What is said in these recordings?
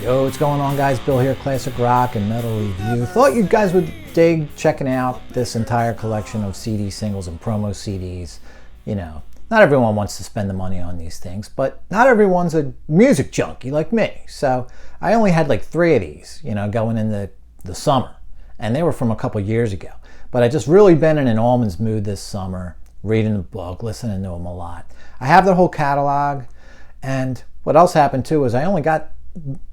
Yo, what's going on, guys? Bill here, Classic Rock and Metal Review. Thought you guys would dig checking out this entire collection of CD singles and promo CDs. You know, not everyone wants to spend the money on these things, but not everyone's a music junkie like me. So I only had like 3 of these, you know, going into the summer. And they were from a couple years ago. But I just really been in an Allman's mood this summer, reading the book, listening to them a lot. I have the whole catalog, and what else happened too is I only got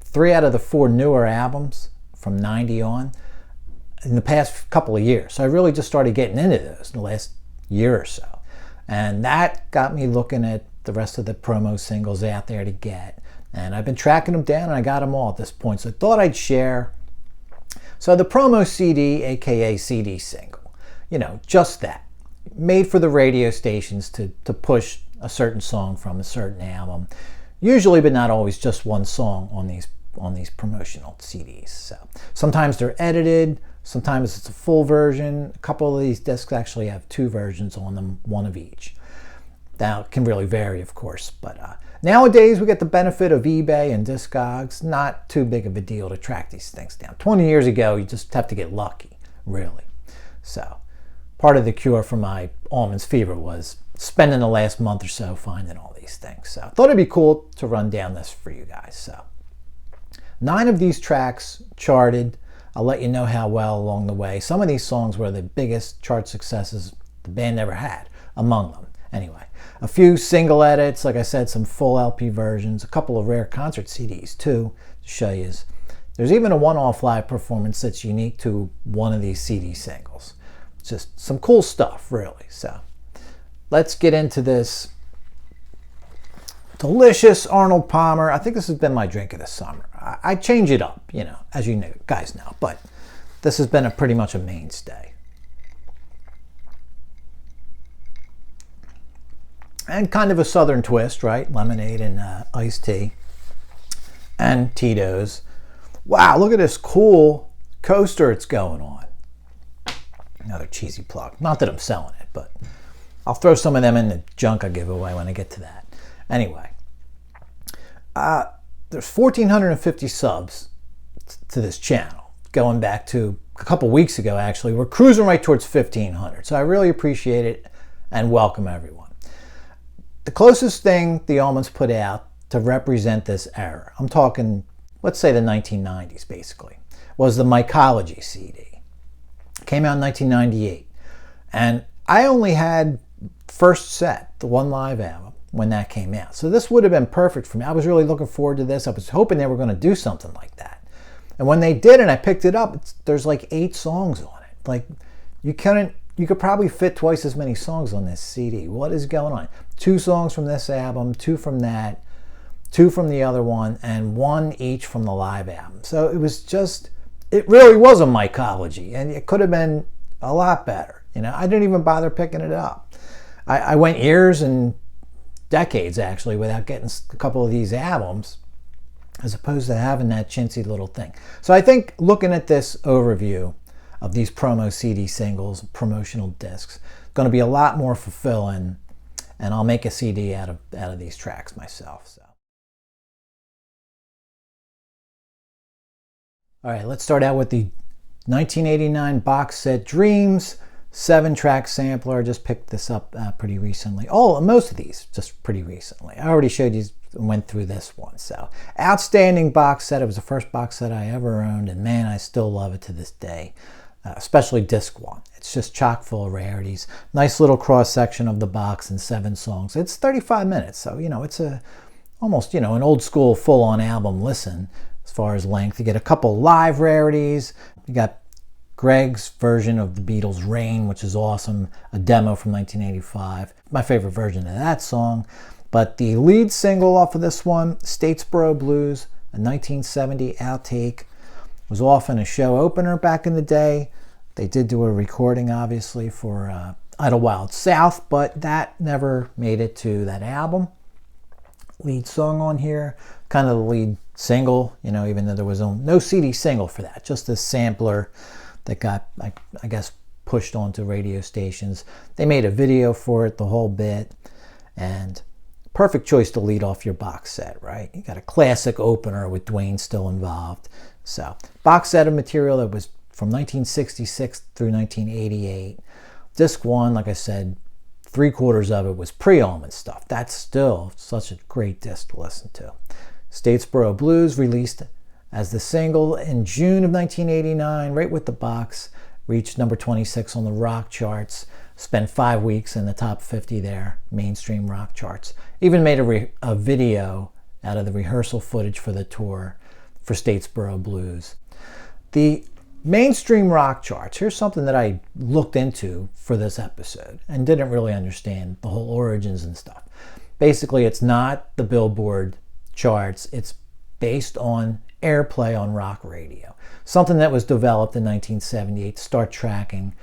3 out of the 4 newer albums from 90 on in the past couple of years. So I really just started getting into those in the last year or so. And that got me looking at the rest of the promo singles out there to get. And I've been tracking them down, and I got them all at this point. So I thought I'd share. So the promo CD, aka CD single, you know, just that. Made for the radio stations to push a certain song from a certain album. Usually, but not always, just one song on these promotional CDs. So sometimes they're edited, sometimes it's a full version. A couple of these discs actually have 2 versions on them, one of each. Now it can really vary, of course, but nowadays we get the benefit of eBay and Discogs. Not too big of a deal to track these things down. 20 years ago, you just have to get lucky, really. So part of the cure for my Allman's fever was spending the last month or so finding all these things. So I thought it'd be cool to run down this for you guys. So 9 of these tracks charted. I'll let you know how well along the way. Some of these songs were the biggest chart successes the band ever had, among them. Anyway, a few single edits, like I said, some full LP versions, a couple of rare concert CDs too, to show you. There's even a one-off live performance that's unique to one of these CD singles. It's just some cool stuff, really. So let's get into this delicious Arnold Palmer. I think this has been my drink of the summer. I change it up, you know, as you know, guys know, but this has been pretty much a mainstay. And kind of a southern twist, right? Lemonade and iced tea and Tito's. Wow, look at this cool coaster it's going on. Another cheesy plug. Not that I'm selling it, but I'll throw some of them in the junk I give away when I get to that. Anyway, there's 1,450 subs to this channel, going back to a couple weeks ago, actually. We're cruising right towards 1,500, so I really appreciate it and welcome everyone. The closest thing the Allmans put out to represent this era, I'm talking, let's say the 1990s basically, was the Mycology CD. Came out in 1998, and I only had first set, the one live album, when that came out. So this would have been perfect for me. I was really looking forward to this. I was hoping they were going to do something like that. And when they did and I picked it up, there's like 8 songs on it. Like you could probably fit twice as many songs on this CD. What is going on? 2 songs from this album, 2 from that, 2 from the other one, and 1 each from the live album. So it was just, it really was a Mycology, and it could have been a lot better. You know, I didn't even bother picking it up. I went years and decades actually without getting a couple of these albums, as opposed to having that chintzy little thing. So I think looking at this overview of these promo CD singles, promotional discs, is going to be a lot more fulfilling, and I'll make a CD out of these tracks myself. So, all right, let's start out with the 1989 box set Dreams 7-track sampler. I just picked this up pretty recently. Oh, most of these just pretty recently. I already showed you and went through this one. So outstanding box set. It was the first box set I ever owned, and man, I still love it to this day, especially disc 1. It's just chock full of rarities. Nice little cross section of the box and 7 songs. It's 35 minutes, so you know it's almost, you know, an old school full on album listen as far as length. You get a couple live rarities. You got Greg's version of the Beatles' Rain, which is awesome, a demo from 1985. My favorite version of that song. But the lead single off of this one, Statesboro Blues, a 1970 outtake, was often a show opener back in the day. They did do a recording, obviously, for Idlewild South, but that never made it to that album. Lead song on here, kind of the lead single, you know, even though there was no CD single for that, just this sampler that got, I guess, pushed onto radio stations. They made a video for it, the whole bit, and perfect choice to lead off your box set, right? You got a classic opener with Dwayne still involved. So, box set of material that was from 1966 through 1988. Disc 1, like I said, 3/4 of it was pre-Allman stuff. That's still such a great disc to listen to. Statesboro Blues, released as the single in June of 1989, right with the box, reached number 26 on the rock charts. Spent 5 weeks in the top 50 there, mainstream rock charts. Even made a video out of the rehearsal footage for the tour for Statesboro Blues. The mainstream rock charts, here's something that I looked into for this episode and didn't really understand the whole origins and stuff. Basically, it's not the Billboard charts. It's based on airplay on rock radio. Something that was developed in 1978 to start tracking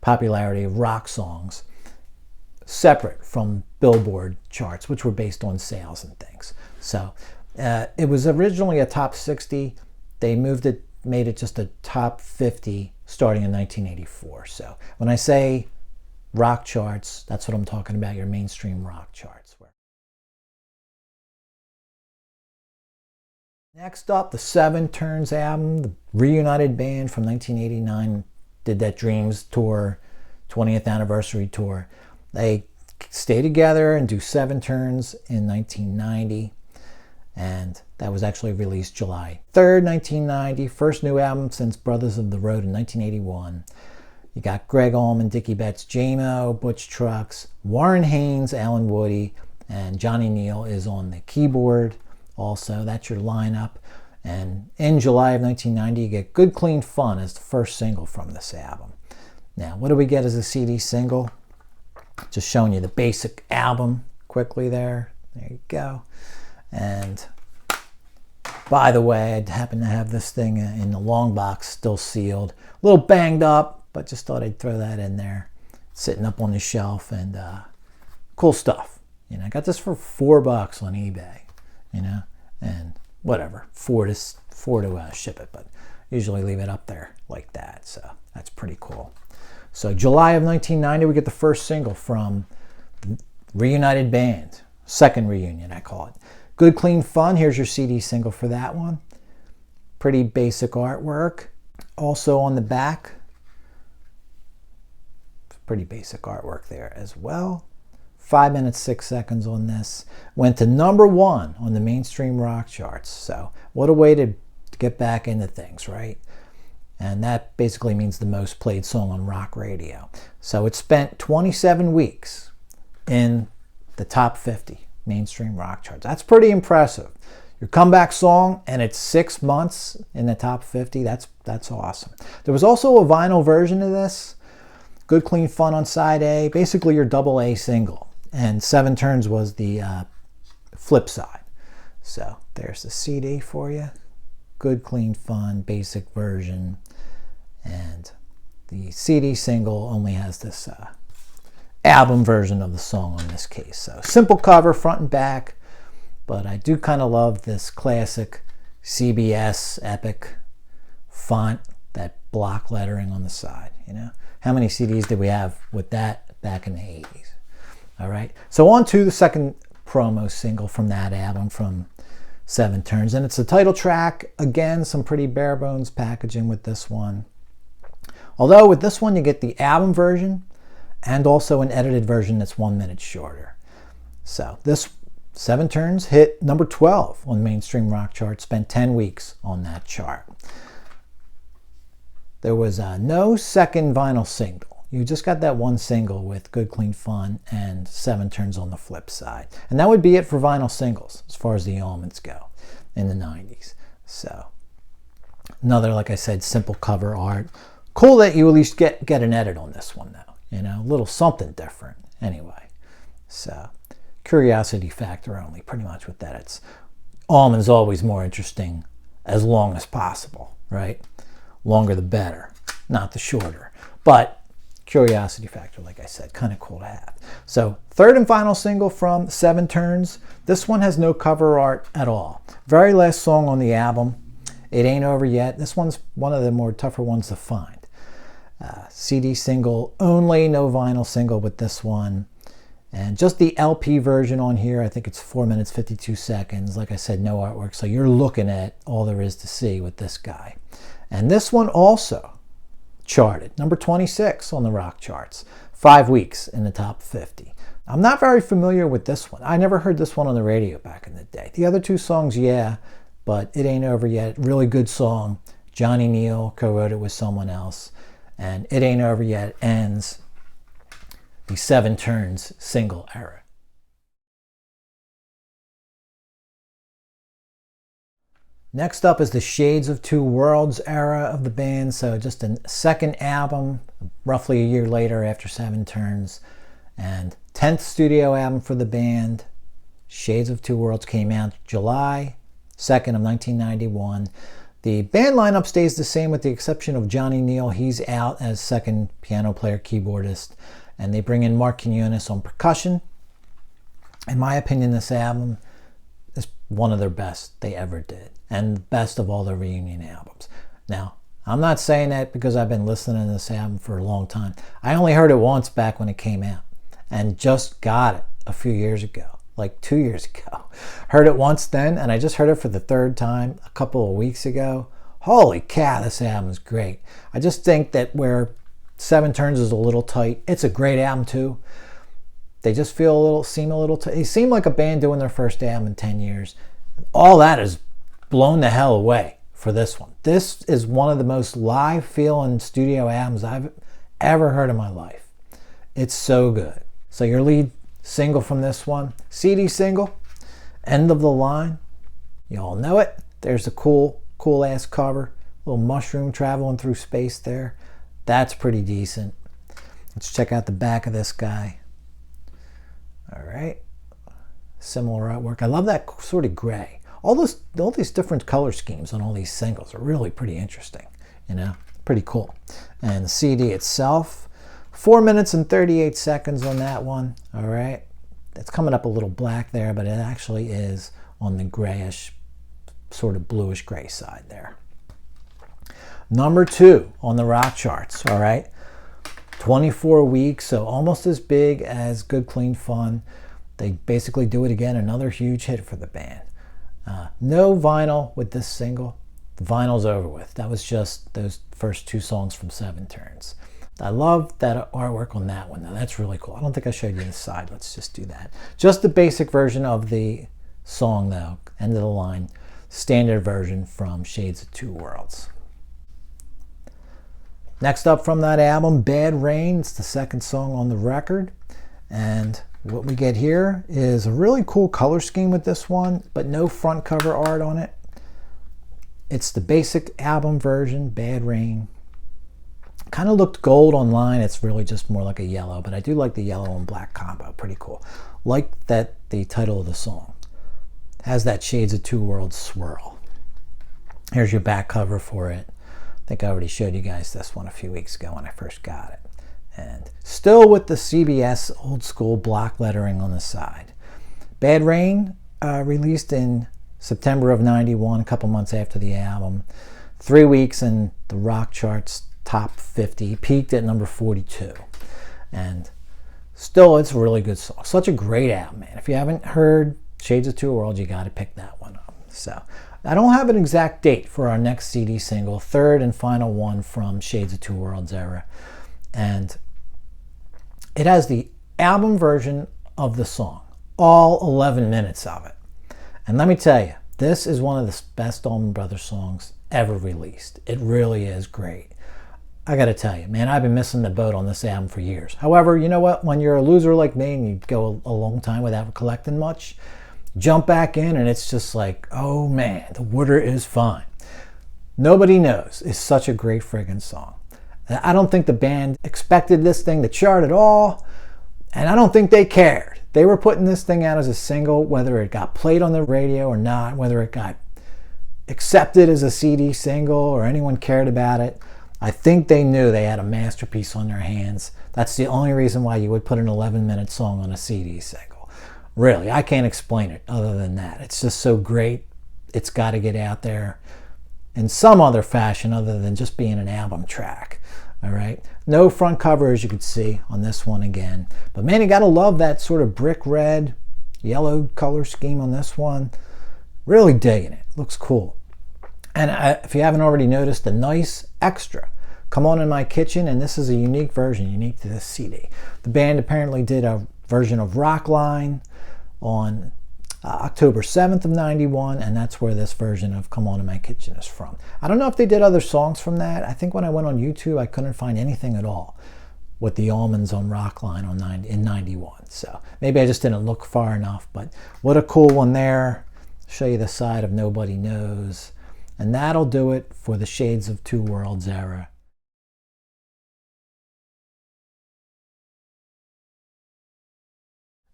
popularity of rock songs separate from Billboard charts, which were based on sales and things. So it was originally a top 60. They made it just a top 50 starting in 1984. So when I say rock charts, that's what I'm talking about, your mainstream rock charts. Next up, the Seven Turns album, the reunited band from 1989, did that Dreams tour, 20th anniversary tour. They stay together and do Seven Turns in 1990, and that was actually released July 3rd, 1990. First new album since Brothers of the Road in 1981. You got Greg Allman, Dickie Betts, J-Mo, Butch Trucks, Warren Haynes, Alan Woody, and Johnny Neal is on the keyboard. Also, that's your lineup. And in July of 1990, you get Good Clean Fun as the first single from this album. Now, what do we get as a CD single? Just showing you the basic album quickly there. There you go. And by the way, I happen to have this thing in the long box, still sealed. A little banged up, but just thought I'd throw that in there. Sitting up on the shelf, and cool stuff. You know, I got this for $4 on eBay, you know, and whatever, four to ship it, but usually leave it up there like that. So that's pretty cool. So July of 1990, we get the first single from the reunited band. Second reunion, I call it. Good Clean Fun. Here's your CD single for that one. Pretty basic artwork. Also on the back, pretty basic artwork there as well. 5 minutes, 6 seconds on this. Went to number 1 on the mainstream rock charts. So what a way to get back into things, right? And that basically means the most played song on rock radio. So it spent 27 weeks in the top 50 mainstream rock charts. That's pretty impressive. Your comeback song, and it's 6 months in the top 50. That's awesome. There was also a vinyl version of this. Good Clean Fun on side A. Basically your double A single. And Seven Turns was the flip side. So there's the CD for you. Good Clean Fun, basic version. And the CD single only has this album version of the song in this case. So simple cover, front and back. But I do kind of love this classic CBS Epic font, that block lettering on the side. You know, how many CDs did we have with that back in the 80s? All right, so on to the second promo single from that album, from Seven Turns, and it's the title track. Again, some pretty bare bones packaging with this one. Although with this one you get the album version and also an edited version that's 1 minute shorter. So this Seven Turns hit number 12 on the mainstream rock chart, spent 10 weeks on that chart. There was no second vinyl single. You just got that one single with Good Clean Fun and Seven Turns on the flip side. And that would be it for vinyl singles as far as the Allmans go in the 90s. So another, like I said, simple cover art. Cool that you at least get an edit on this one though. You know, a little something different anyway. So curiosity factor only, pretty much with that. It's Allman's always more interesting as long as possible, right? Longer the better, not the shorter. But curiosity factor, like I said, kind of cool to have. So third and final single from Seven Turns. This one has no cover art at all. Very last song on the album. It Ain't Over Yet. This one's one of the more tougher ones to find. CD single only, no vinyl single with this one. And just the LP version on here, I think it's 4 minutes, 52 seconds. Like I said, no artwork. So you're looking at all there is to see with this guy. And this one also charted, number 26 on the rock charts. 5 weeks in the top 50. I'm not very familiar with this one. I never heard this one on the radio back in the day. The other two songs, yeah, but It Ain't Over Yet, really good song. Johnny Neal co-wrote it with someone else. And It Ain't Over Yet ends the Seven Turns single era. Next up is the Shades of Two Worlds era of the band. So just a second album, roughly a year later after Seven Turns. And 10th studio album for the band. Shades of Two Worlds came out July 2nd of 1991. The band lineup stays the same with the exception of Johnny Neal. He's out as second piano player, keyboardist. And they bring in Mark Quinones on percussion. In my opinion, this album is one of their best they ever did. And the best of all their reunion albums. Now, I'm not saying that because I've been listening to this album for a long time. I only heard it once back when it came out. And just got it a few years ago. Like 2 years ago. Heard it once then, and I just heard it for the third time a couple of weeks ago. Holy cow, this album is great. I just think that where Seven Turns is a little tight, it's a great album too. They just seem a little tight. They seem like a band doing their first album in 10 years. All that is blown the hell away for this one. This is one of the most live feeling studio albums I've ever heard in my life. It's so good. So your lead single from this one, CD single, End of the Line. You all know it. There's a cool ass cover. Little mushroom traveling through space there. That's pretty decent. Let's check out the back of this guy. All right. Similar artwork. I love that sort of gray. All these different color schemes on all these singles are really pretty interesting. You know, pretty cool. And the CD itself, 4 minutes and 38 seconds on that one. All right. It's coming up a little black there, but it actually is on the grayish, sort of bluish gray side there. Number 2 on the rock charts. All right. 24 weeks, so almost as big as Good Clean Fun. They basically do it again. Another huge hit for the band. No vinyl with this single. The vinyl's over with. That was just those first 2 songs from Seven Turns. I love that artwork on that one, though. That's really cool. I don't think I showed you the side. Let's just do that. Just the basic version of the song, though. End of the Line. Standard version from Shades of Two Worlds. Next up from that album, Bad Rain. It's the second song on the record. And what we get here is a really cool color scheme with this one, but no front cover art on it. It's the basic album version, Bad Rain. Kind of looked gold online. It's really just more like a yellow, but I do like the yellow and black combo. Pretty cool. Like that the title of the song has that Shades of Two Worlds swirl. Here's your back cover for it. I think I already showed you guys this one a few weeks ago when I first got it. And still with the CBS old school block lettering on the side. Bad Rain released in September of 91, a couple months after the album. 3 weeks in the rock charts, top 50. Peaked at number 42. And still, it's a really good song. Such a great album, man. If you haven't heard Shades of Two Worlds, you got to pick that one up. So I don't have an exact date for our next CD single, third and final one from Shades of Two Worlds era. And it has the album version of the song, all 11 minutes of it. And let me tell you, this is one of the best Allman Brothers songs ever released. It really is great. I gotta tell you, man, I've been missing the boat on this album for years. However, you know what? When you're a loser like me and you go a long time without collecting much, jump back in and it's just like, oh man, the water is fine. Nobody Knows is such a great friggin' song. I don't think the band expected this thing to chart at all, and I don't think they cared. They were putting this thing out as a single, whether it got played on the radio or not, whether it got accepted as a CD single or anyone cared about it. I think they knew they had a masterpiece on their hands. That's the only reason why you would put an 11-minute song on a CD single. Really, I can't explain it other than that. It's just so great. It's got to get out there in some other fashion other than just being an album track. All right. No front cover, as you can see on this one again. But man, you gotta love that sort of brick red, yellow color scheme on this one. Really digging it. Looks cool. And if you haven't already noticed, a nice extra. Come On In My Kitchen, and this is a unique version, unique to this CD. The band apparently did a version of Rockline on October 7th of 91, and that's where this version of Come On In My Kitchen is from. I don't know if they did other songs from that. I think when I went on YouTube, I couldn't find anything at all with the Allmans on Rockline in 91. So maybe I just didn't look far enough, but what a cool one there. Show you the side of Nobody Knows. And that'll do it for the Shades of Two Worlds era.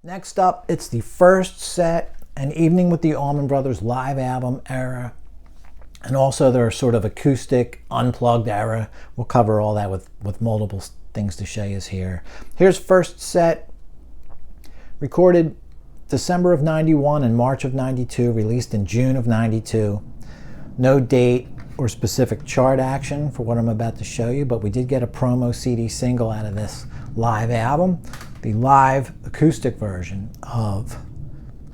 Next up, it's the first set, An Evening with the Allman Brothers live album era. And also their sort of acoustic, unplugged era. We'll cover all that with multiple things to show you here. Here's first set, recorded December of 91 and March of 92, released in June of 92. No date or specific chart action for what I'm about to show you, but we did get a promo CD single out of this live album, the live acoustic version of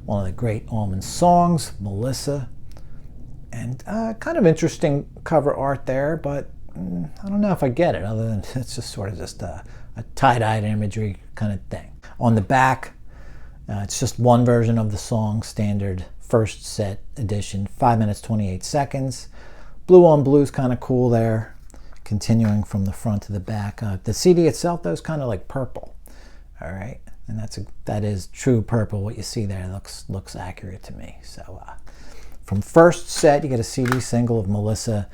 one of the great Allman songs, Melissa. And kind of interesting cover art there, but I don't know if I get it, other than it's just sort of just a tie-dyed imagery kind of thing. On the back, it's just one version of the song, standard first set edition, 5 minutes 28 seconds. Blue on blue is kind of cool there, continuing from the front to the back. The CD itself, though, is kind of like purple. All right, and that is true purple. What you see there looks accurate to me. So from first set, you get a CD single of Melissa.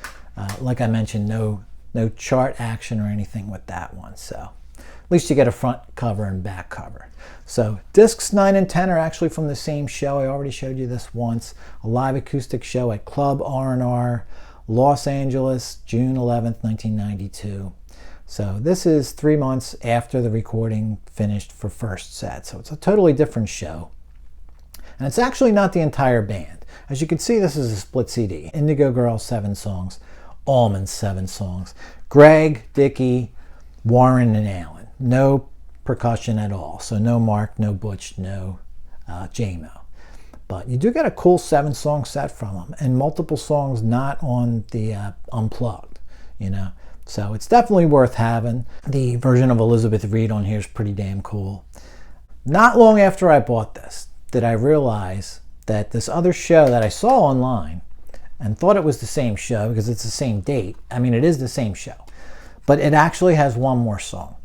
Like I mentioned, no chart action or anything with that one. So at least you get a front cover and back cover. So discs 9 and 10 are actually from the same show. I already showed you this once. A live acoustic show at Club R&R, Los Angeles, June 11th, 1992. So this is 3 months after the recording finished for first set. So it's a totally different show. And it's actually not the entire band. As you can see, this is a split CD. Indigo Girls, 7 songs. Allman, 7 songs. Greg, Dickie, Warren, and Alan. No percussion at all. So no Mark, no Butch, no J-Mo. But you do get a cool 7-song set from them, and multiple songs not on the Unplugged, you know. So it's definitely worth having. The version of Elizabeth Reed on here is pretty damn cool. Not long after I bought this, did I realize that this other show that I saw online and thought it was the same show because it's the same date. I mean, it is the same show, but it actually has one more song.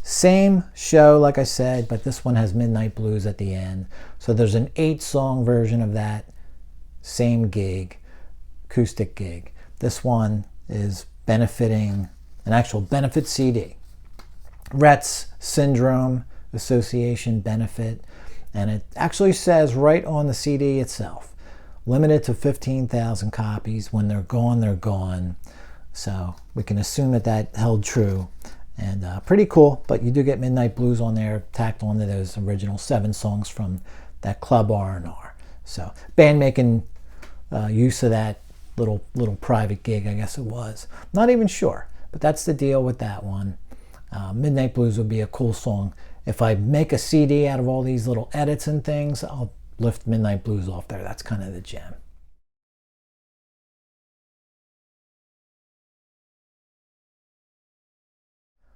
Same show, like I said, but this one has Midnight Blues at the end. So there's an 8-song version of that same gig, acoustic gig. This one is benefiting an actual benefit CD. Rhett's Syndrome Association benefit. And it actually says right on the CD itself, limited to 15,000 copies. When they're gone, they're gone. So we can assume that held true. And pretty cool, but you do get Midnight Blues on there, tacked onto those original 7 songs from that Club R&R. So band making use of that little private gig, I guess it was. Not even sure, but that's the deal with that one. Midnight Blues would be a cool song. If I make a CD out of all these little edits and things, I'll lift Midnight Blues off there. That's kind of the gem.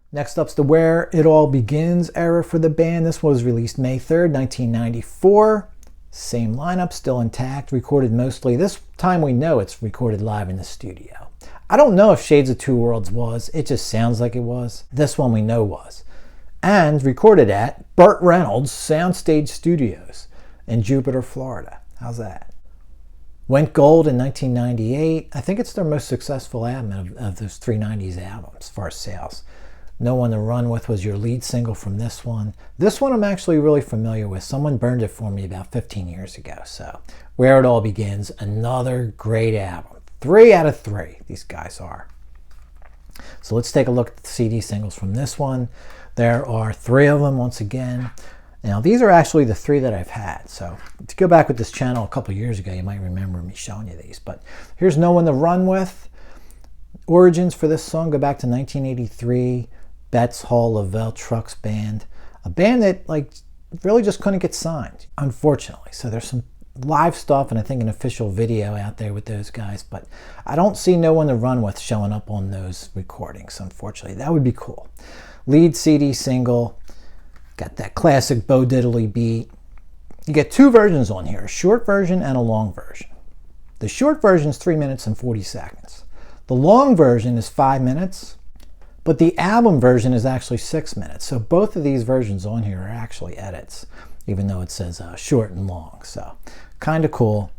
Next up's the Where It All Begins era for the band. This was released May 3rd, 1994. Same lineup, still intact, recorded mostly. This time we know it's recorded live in the studio. I don't know if Shades of Two Worlds was. It just sounds like it was. This one we know was. And recorded at Burt Reynolds Soundstage Studios in Jupiter, Florida. How's that? Went gold in 1998. I think it's their most successful album of those 390s albums as far as sales. No One to Run With was your lead single from this one. This one I'm actually really familiar with. Someone burned it for me about 15 years ago. So Where It All Begins, another great album. 3 out of 3 these guys are. So let's take a look at the CD singles from this one. There are 3 of them once again. Now these are actually the 3 that I've had. So to go back with this channel a couple years ago, you might remember me showing you these. But here's No One to Run With. Origins for this song go back to 1983. Betts Hall Lavelle Trucks Band, a band that like really just couldn't get signed, unfortunately. So there's some live stuff and I think an official video out there with those guys, but I don't see No One to Run With showing up on those recordings, unfortunately. That would be cool. Lead CD single, got that classic Bo Diddley beat. You get two versions on here, a short version and a long version. The short version is 3 minutes and 40 seconds. The long version is 5 minutes, but the album version is actually 6 minutes. So both of these versions on here are actually edits, even though it says short and long. So kind of cool.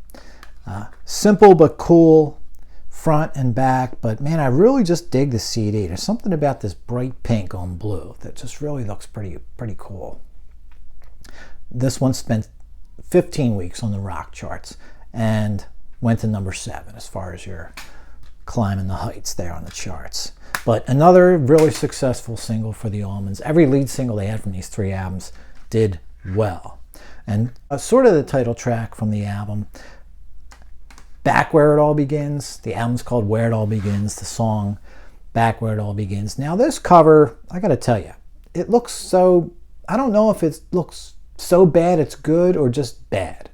Simple but cool front and back, but man, I really just dig the CD. There's something about this bright pink on blue that just really looks pretty cool. This one spent 15 weeks on the rock charts and went to number 7 as far as your climbing the heights there on the charts. But another really successful single for the Allmans. Every lead single they had from these 3 albums did well. And sort of the title track from the album, Back Where It All Begins. The album's called Where It All Begins. The song Back Where It All Begins. Now this cover, I gotta tell you, it looks so, I don't know if it looks so bad it's good or just bad.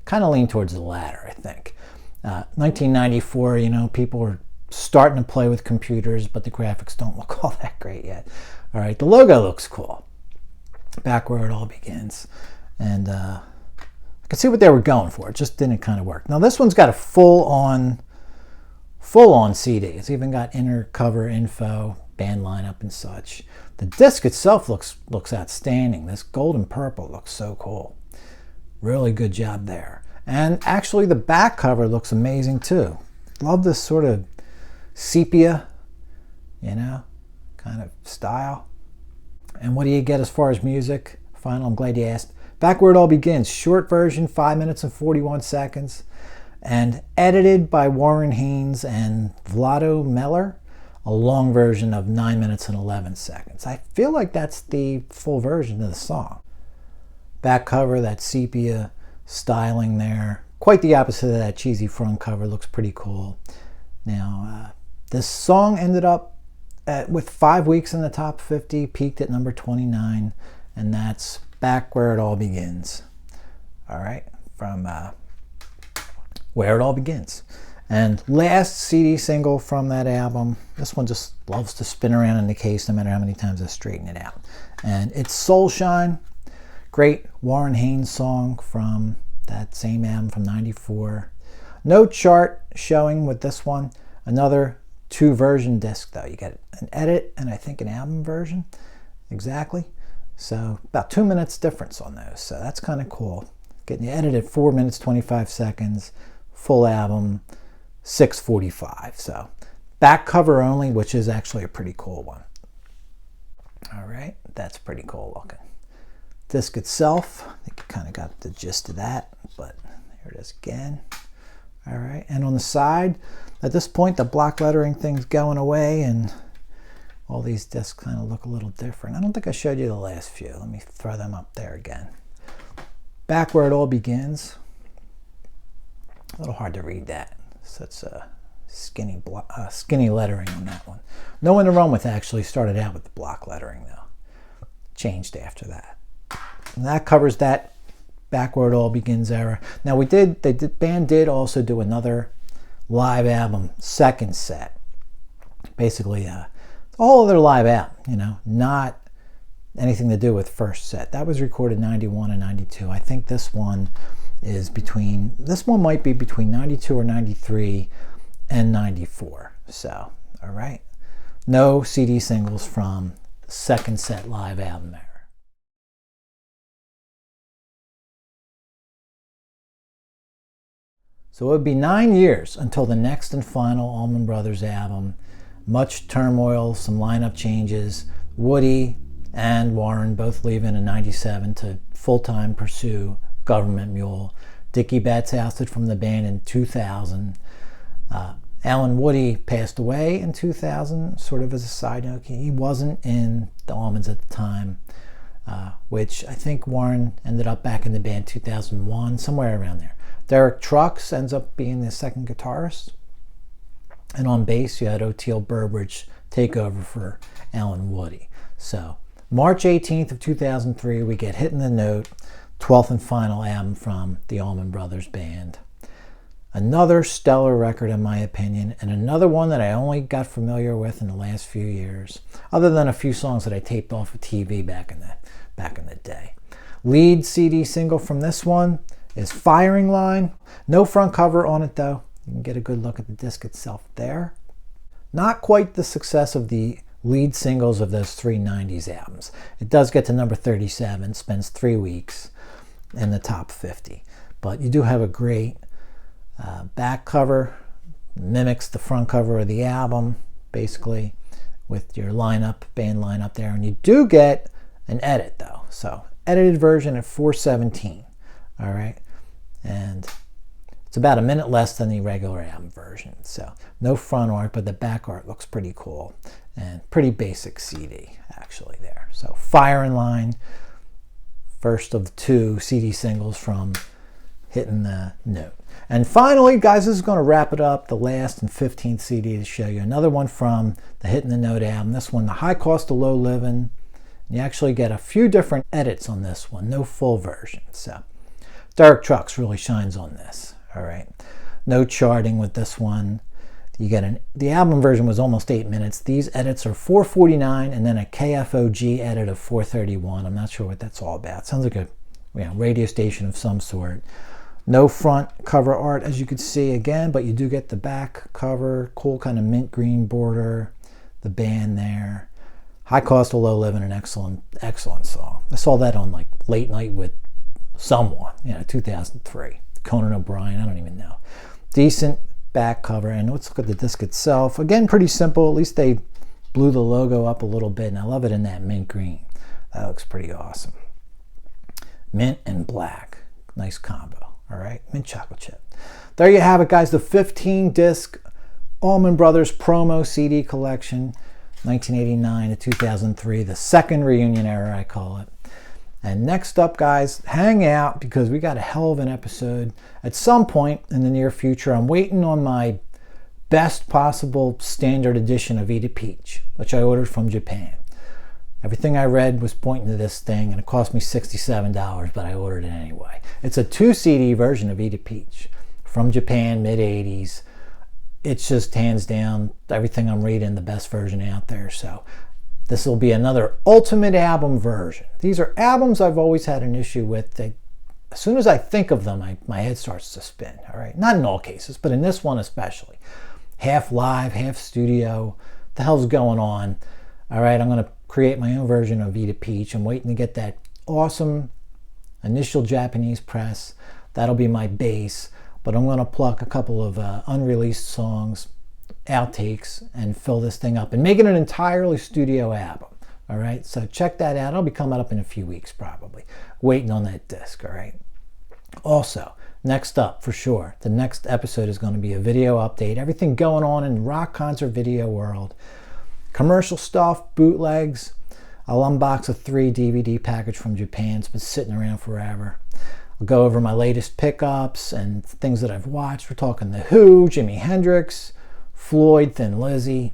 Kind of lean towards the latter, I think. 1994, you know, people are starting to play with computers, but the graphics don't look all that great yet. All right, the logo looks cool. Back Where It All Begins. And I could see what they were going for. It just didn't kind of work. Now this one's got a full-on CD. It's even got inner cover info, band lineup and such. The disc itself looks outstanding. This gold and purple looks so cool. Really good job there. And actually the back cover looks amazing too. Love this sort of sepia, you know, kind of style. And what do you get as far as music? Final, I'm glad you asked. Back Where It All Begins, short version, 5 minutes and 41 seconds. And edited by Warren Haynes and Vlado Meller, a long version of 9 minutes and 11 seconds. I feel like that's the full version of the song. Back cover, that sepia styling there. Quite the opposite of that cheesy front cover. Looks pretty cool. Now, this song ended up with 5 weeks in the top 50, peaked at number 29, and that's Back Where It All Begins. All right, from Where It All Begins. And last CD single from that album, this one just loves to spin around in the case no matter how many times I straighten it out. And it's Soul Shine. Great Warren Haynes song from that same album from '94. No chart showing with this one. Another 2-version disc though. You get an edit and I think an album version. Exactly. So about 2 minutes difference on those. So that's kind of cool. Getting the edit at 4 minutes 25 seconds. Full album 6:45. So back cover only, which is actually a pretty cool one. All right, that's pretty cool looking. Disc itself, I think you kind of got the gist of that, but here it is again. All right, and on the side, at this point, the block lettering thing's going away, and all these discs kind of look a little different. I don't think I showed you the last few. Let me throw them up there again. Back Where It All Begins. A little hard to read that. Such a skinny lettering on that one. No One to Run With actually started out with the block lettering, though. Changed after that. And that covers that Back Where It All Begins era. Now the band did also do another live album, second set. Basically, all of their live album, you know, not anything to do with first set. That was recorded 91 and 92. I think this one might be between 92 or 93 and 94. So, all right. No CD singles from second set live album era. So it would be 9 years until the next and final Allman Brothers album. Much turmoil, some lineup changes. Woody and Warren both leaving in '97 to full-time pursue Government Mule. Dickie Betts ousted from the band in 2000. Alan Woody passed away in 2000, sort of as a side note. He wasn't in the Allmans at the time, which I think Warren ended up back in the band 2001, somewhere around there. Derek Trucks ends up being the second guitarist. And on bass, you had Oteil Burbridge take over for Alan Woody. So March 18th of 2003, we get Hitting the Note, 12th and final album from the Allman Brothers Band. Another stellar record in my opinion, and another one that I only got familiar with in the last few years, other than a few songs that I taped off of TV back in the day. Lead CD single from this one is Firing Line. No front cover on it though. You can get a good look at the disc itself there. Not quite the success of the lead singles of those three 90s albums. It does get to number 37, spends 3 weeks in the top 50. But you do have a great back cover, mimics the front cover of the album, basically, with your band lineup there. And you do get an edit though. So, edited version at 4:17. All right. And it's about a minute less than the regular album version. So, no front art, but the back art looks pretty cool. And pretty basic CD, actually, there. So, Firing Line, first of the 2 CD singles from Hitting the Note. And finally, guys, this is going to wrap it up, the last and 15th CD to show you. Another one from the Hitting the Note album. This one, The High Cost of Low Living. You actually get a few different edits on this one, no full version. So, Derek Trucks really shines on this, all right? No charting with this one. You get the album version was almost 8 minutes. These edits are 4:49 and then a KFOG edit of 4:31. I'm not sure what that's all about. Sounds like a radio station of some sort. No front cover art, as you can see again, but you do get the back cover, cool kind of mint green border, the band there. High Cost of Low Living, an excellent song. I saw that on like Late Night with Someone, 2003. Conan O'Brien, I don't even know. Decent back cover, and let's look at the disc itself. Again, pretty simple. At least they blew the logo up a little bit, and I love it in that mint green. That looks pretty awesome. Mint and black, nice combo. All right, mint chocolate chip. There you have it, guys. The 15-disc Allman Brothers promo CD collection, 1989 to 2003, the second reunion era, I call it. And next up, guys, hang out because we got a hell of an episode at some point in the near future. I'm waiting on my best possible standard edition of Eat a Peach, which I ordered from Japan. Everything I read was pointing to this thing, and it cost me $67, but I ordered it anyway. It's a 2 CD version of Eat a Peach from Japan, mid-80s. It's just hands down, everything I'm reading, the best version out there. So this will be another ultimate album version. These are albums I've always had an issue with. As soon as I think of them, my head starts to spin. All right, not in all cases, but in this one especially. Half live, half studio. What the hell's going on? All right, I'm going to create my own version of Eat a Peach. I'm waiting to get that awesome initial Japanese press. That'll be my base, but I'm going to pluck a couple of unreleased songs, outtakes, and fill this thing up and make it an entirely studio album. All right, so check that out. It'll be coming up in a few weeks probably. Waiting on that disc, all right? Also, next up for sure, the next episode is going to be a video update. Everything going on in rock concert video world. Commercial stuff, bootlegs. I'll unbox a 3 DVD package from Japan. It's been sitting around forever. I'll go over my latest pickups and things that I've watched. We're talking The Who, Jimi Hendrix, Floyd, Thin Lizzy,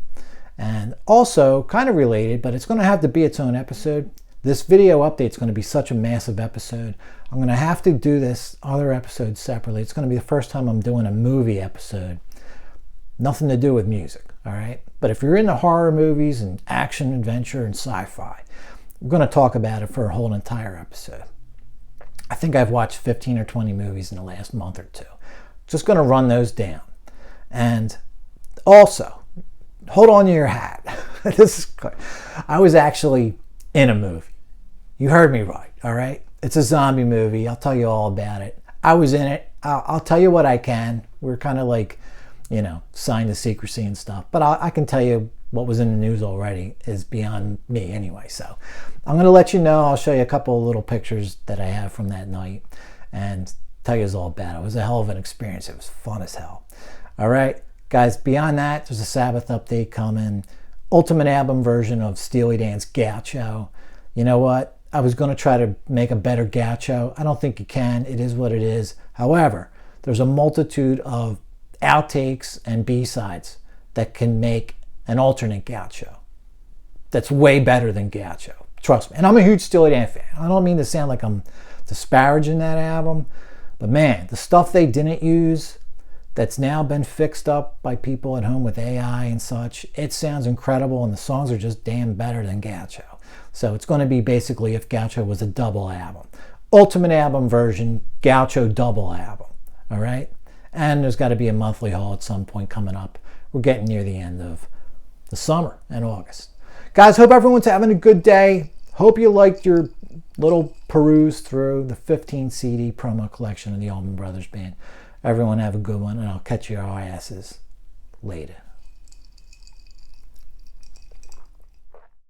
and also kind of related, but it's going to have to be its own episode. This video update is going to be such a massive episode. I'm going to have to do this other episode separately. It's going to be the first time I'm doing a movie episode. Nothing to do with music, all right? But if you're into horror movies and action, adventure, and sci-fi, I'm going to talk about it for a whole entire episode. I think I've watched 15 or 20 movies in the last month or two. Just going to run those down. And also, hold on to your hat. I was actually in a movie. You heard me right, all right? It's a zombie movie. I'll tell you all about it. I was in it. I'll tell you what I can. We're kind of like, signed to secrecy and stuff. But I can tell you what was in the news already is beyond me anyway. So I'm going to let you know. I'll show you a couple of little pictures that I have from that night and tell you all about it. It was a hell of an experience. It was fun as hell. All right, guys, beyond that, there's a Sabbath update coming. Ultimate album version of Steely Dan's Gaucho. You know what? I was going to try to make a better Gaucho. I don't think you can. It is what it is. However, there's a multitude of outtakes and B-sides that can make an alternate Gaucho. that's way better than Gaucho. Trust me. And I'm a huge Steely Dan fan. I don't mean to sound like I'm disparaging that album, but man, the stuff they didn't use that's now been fixed up by people at home with AI and such, it sounds incredible, and the songs are just damn better than Gaucho. So it's going to be basically if Gaucho was a double album. Ultimate album version, Gaucho double album. All right? And there's got to be a monthly haul at some point coming up. We're getting near the end of the summer in August. Guys, hope everyone's having a good day. Hope you liked your little peruse through the 15 CD promo collection of the Allman Brothers Band. Everyone have a good one, and I'll catch your asses later.